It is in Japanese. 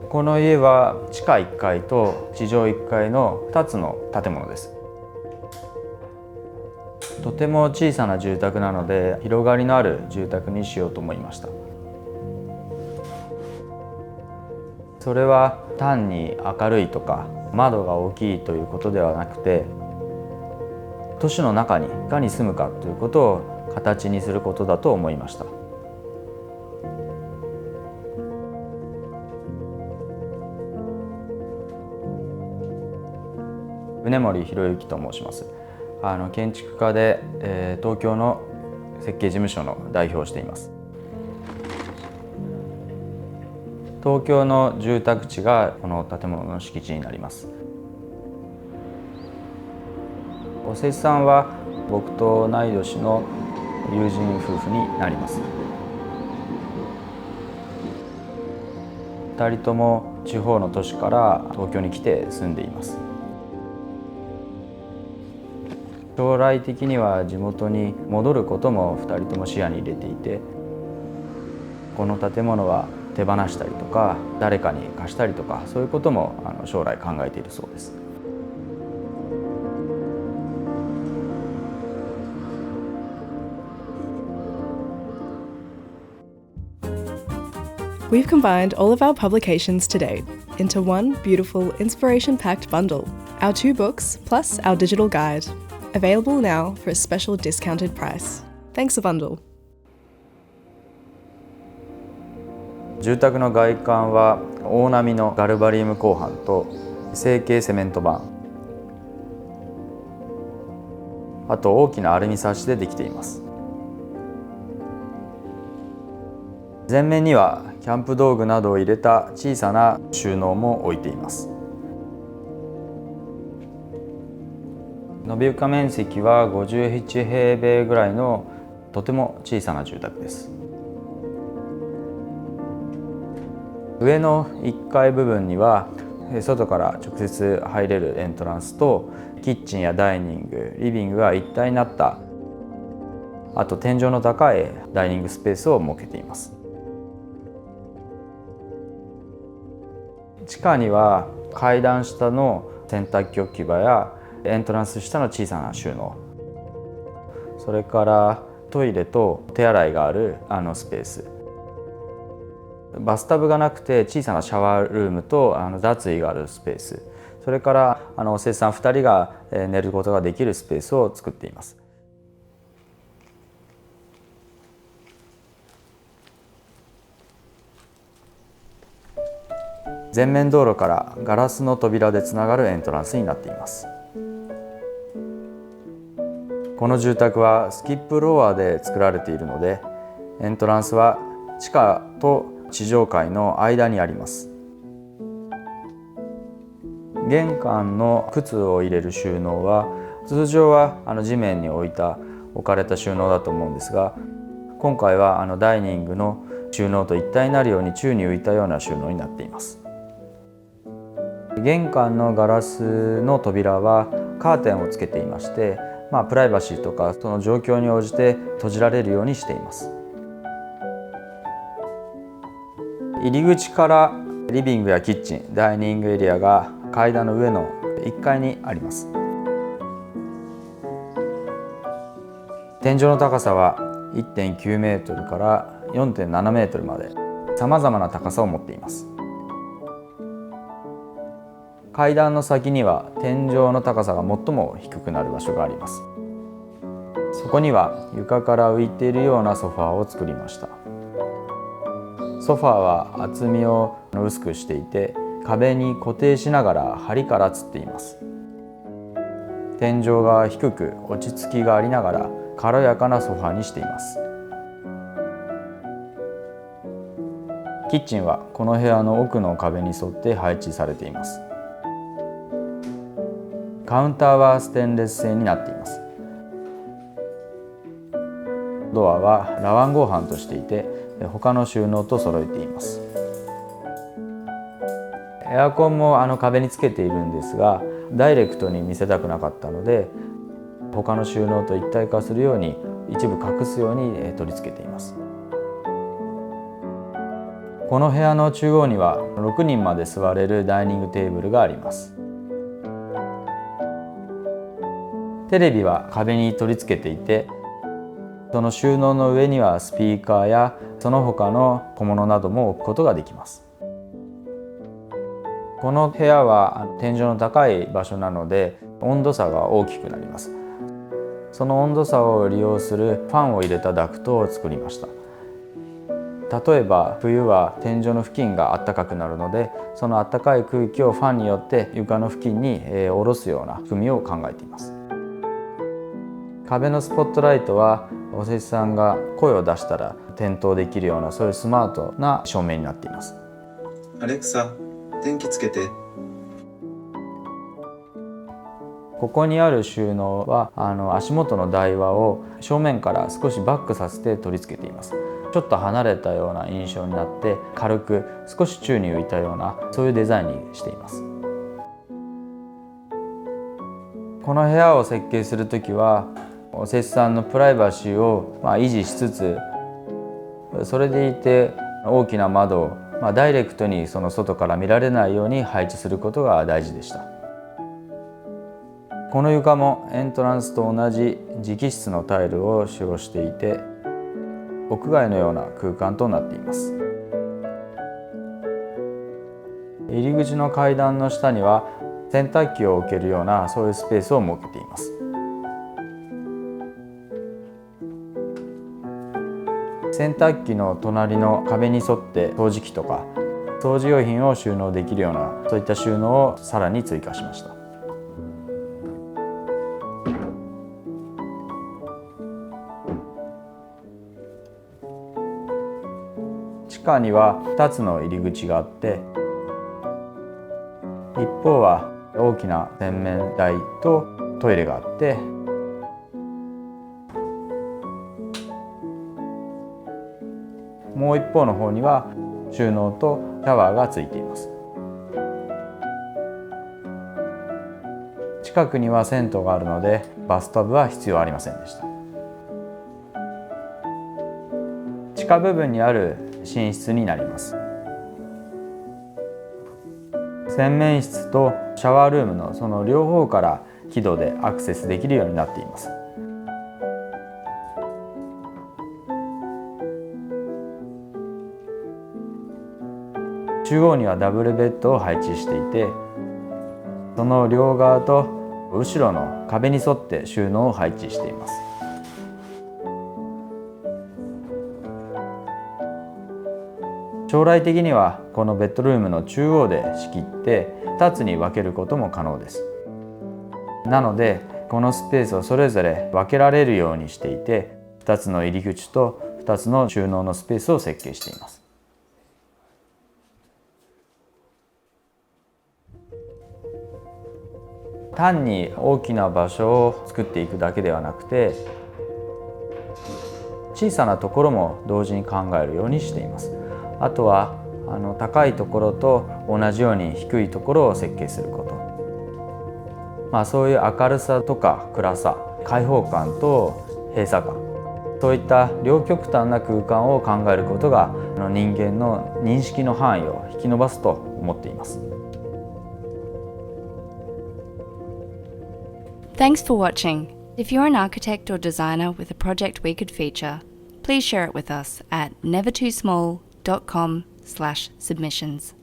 この家は地下1階と地上1階の2つの建物です。とても小さな住宅なので広がりのある住宅にしようと思いました。それは単に明るいとか窓が大きいということではなくて、都市の中にいかに住むかということを形にすることだと思いました。宗森博之と申します。建築家で、東京の設計事務所の代表をしています。東京の住宅地がこの建物の敷地になります。おせっさんは僕と同い年の友人夫婦になります。2人とも地方の都市から東京に来て住んでいます。将来的には地元に戻ることも2人とも視野に入れていて、この建物は手放したりとか誰かに貸したりとか、そういうことも将来考えているそうです。We've combined all of our publications to date into one beautiful, inspiration-packed bundle. Our 2 books, plus our digital guide. Available now for a special discounted price. Thanks a bundle. 住宅の外観は大波のガルバリウム鋼板と成形セメント板、あと大きなアルミサッシでできています。前面にはキャンプ道具などを入れた小さな収納も置いています。延べ床面積は57平米ぐらいのとても小さな住宅です。上の1階部分には外から直接入れるエントランスとキッチンやダイニング、リビングが一体になった、あと天井の高いダイニングスペースを設けています。地下には階段下の洗濯機置き場やエントランス下の小さな収納、それからトイレと手洗いがあるスペース、バスタブがなくて小さなシャワールームと脱衣があるスペース、それからおせっさん2人が寝ることができるスペースを作っています。前面道路からガラスの扉でつながるエントランスになっています。この住宅はスキップロアで作られているので、エントランスは地下と地上階の間にあります。玄関の靴を入れる収納は通常は地面に置かれた収納だと思うんですが、今回はダイニングの収納と一体になるように宙に浮いたような収納になっています。玄関のガラスの扉はカーテンをつけていまして、プライバシーとかその状況に応じて閉じられるようにしています。入り口からリビングやキッチン、ダイニングエリアが階段の上の1階にあります。天井の高さは 1.9 メートルから 4.7 メートルまでさまざまな高さを持っています。階段の先には天井の高さが最も低くなる場所があります。そこには床から浮いているようなソファーを作りました。ソファーは厚みを薄くしていて、壁に固定しながら梁からつっています。天井が低く落ち着きがありながら軽やかなソファーにしています。キッチンはこの部屋の奥の壁に沿って配置されています。カウンターはステンレス製になっています。ドアはラワン合板としていて、他の収納と揃えています。エアコンも壁につけているんですが、ダイレクトに見せたくなかったので、他の収納と一体化するように一部隠すように取り付けています。この部屋の中央には6人まで座れるダイニングテーブルがあります。テレビは壁に取り付けていて、その収納の上にはスピーカーやその他の小物なども置くことができます。この部屋は天井の高い場所なので温度差が大きくなります。その温度差を利用するファンを入れたダクトを作りました。例えば冬は天井の付近が暖かくなるので、その暖かい空気をファンによって床の付近に下ろすような仕組みを考えています。壁のスポットライトはお施主さんが声を出したら点灯できるような、そういうスマートな照明になっています。アレクサ、電気つけて。ここにある収納は足元の台輪を正面から少しバックさせて取り付けています。ちょっと離れたような印象になって軽く少し宙に浮いたような、そういうデザインにしています。この部屋を設計するときはお施主さんのプライバシーを維持しつつ、それでいて大きな窓をダイレクトにその外から見られないように配置することが大事でした。この床もエントランスと同じ直筆のタイルを使用していて、屋外のような空間となっています。入り口の階段の下には洗濯機を置けるような、そういうスペースを設けています。洗濯機の隣の壁に沿って掃除機とか掃除用品を収納できるような、そういった収納をさらに追加しました。地下には2つの入り口があって、一方は大きな洗面台とトイレがあって、もう一方の方には収納とシャワーがついています。近くには銭湯があるのでバスタブは必要ありませんでした。地下部分にある寝室になります。洗面室とシャワールームのその両方から輝度でアクセスできるようになっています。中央にはダブルベッドを配置していて、その両側と後ろの壁に沿って収納を配置しています。将来的にはこのベッドルームの中央で仕切って2つに分けることも可能です。なのでこのスペースをそれぞれ分けられるようにしていて、2つの入り口と2つの収納のスペースを設計しています。単に大きな場所を作っていくだけではなくて、小さなところも同時に考えるようにしています。あとは高いところと同じように低いところを設計すること、そういう明るさとか暗さ、開放感と閉鎖感、そういった両極端な空間を考えることが人間の認識の範囲を引き伸ばすと思っています。Thanks for watching. If you're an architect or designer with a project we could feature, please share it with us at nevertoosmall.com/submissions.